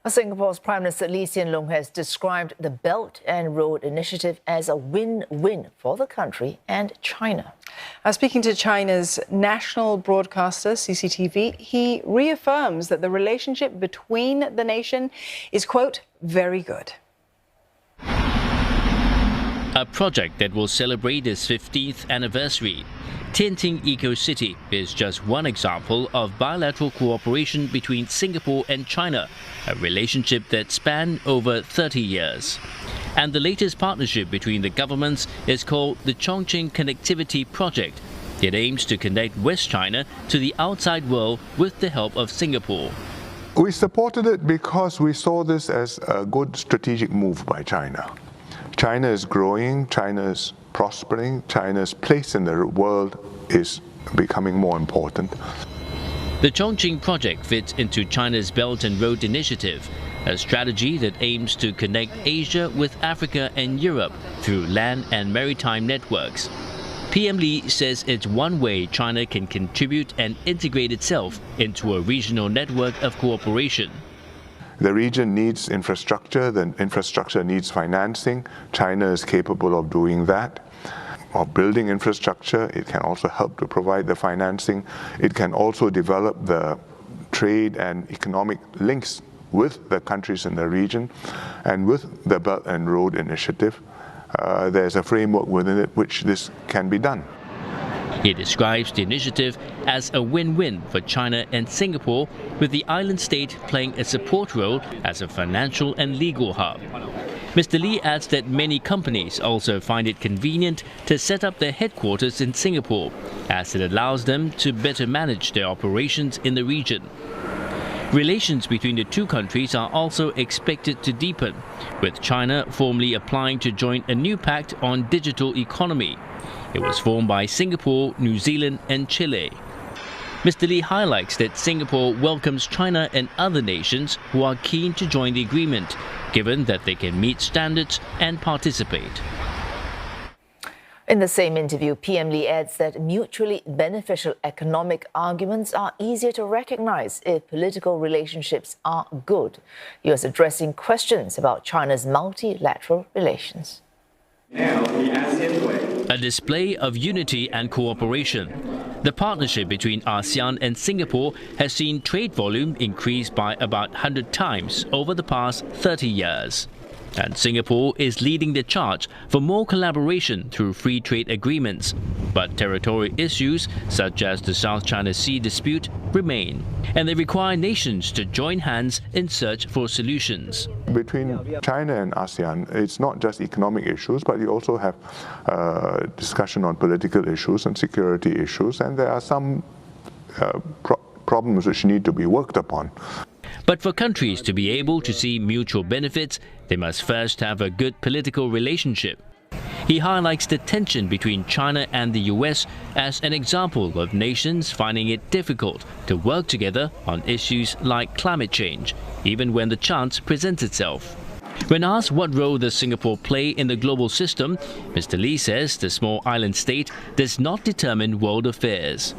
Singapore's Prime Minister Loong has described the Belt and Road Initiative as a win-win for the country and China. Speaking to China's national broadcaster, CCTV, he reaffirms that the relationship between the nation is, quote, very good. A project that will celebrate its 15th anniversary. Tianjin Eco-City is just one example of bilateral cooperation between Singapore and China, a relationship that spanned over 30 years. And the latest partnership between the governments is called the Chongqing Connectivity Project. It aims to connect West China to the outside world with the help of Singapore. We supported it because we saw this as a good strategic move by China. China is growing, China is prospering, China's place in the world is becoming more important. The Chongqing project fits into China's Belt and Road Initiative, a strategy that aims to connect Asia with Africa and Europe through land and maritime networks. PM Lee says it's one way China can contribute and integrate itself into a regional network of cooperation. The region needs infrastructure, the infrastructure needs financing. China is capable of doing that, of building infrastructure. It can also help to provide the financing. It can also develop the trade and economic links with the countries in the region. And with the Belt and Road Initiative, there's a framework within it which this can be done. He describes the initiative as a win-win for China and Singapore, with the island state playing a support role as a financial and legal hub. Mr. Lee adds that many companies also find it convenient to set up their headquarters in Singapore, as it allows them to better manage their operations in the region. Relations between the two countries are also expected to deepen, with China formally applying to join a new pact on digital economy. It was formed by Singapore, New Zealand and Chile. Mr. Lee highlights that Singapore welcomes China and other nations who are keen to join the agreement, given that they can meet standards and participate. In the same interview, PM Lee adds that mutually beneficial economic arguments are easier to recognize if political relationships are good. He was addressing questions about China's multilateral relations. Now, the ASEAN way. A display of unity and cooperation. The partnership between ASEAN and Singapore has seen trade volume increase by about 100 times over the past 30 years. And Singapore is leading the charge for more collaboration through free trade agreements. But territorial issues, such as the South China Sea dispute, remain. And they require nations to join hands in search for solutions. Between China and ASEAN, it's not just economic issues, but you also have discussion on political issues and security issues, and there are some problems which need to be worked upon. But for countries to be able to see mutual benefits, they must first have a good political relationship. He highlights the tension between China and the US as an example of nations finding it difficult to work together on issues like climate change, even when the chance presents itself. When asked what role does Singapore play in the global system, Mr. Lee says the small island state does not determine world affairs.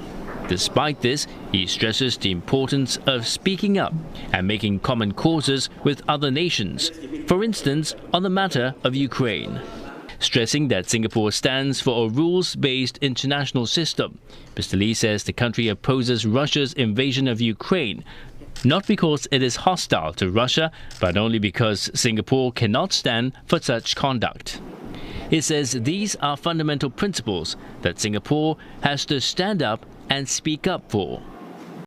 Despite this, he stresses the importance of speaking up and making common causes with other nations, for instance, on the matter of Ukraine. Stressing that Singapore stands for a rules-based international system, Mr. Lee says the country opposes Russia's invasion of Ukraine, not because it is hostile to Russia, but only because Singapore cannot stand for such conduct. He says these are fundamental principles that Singapore has to stand up and speak up for.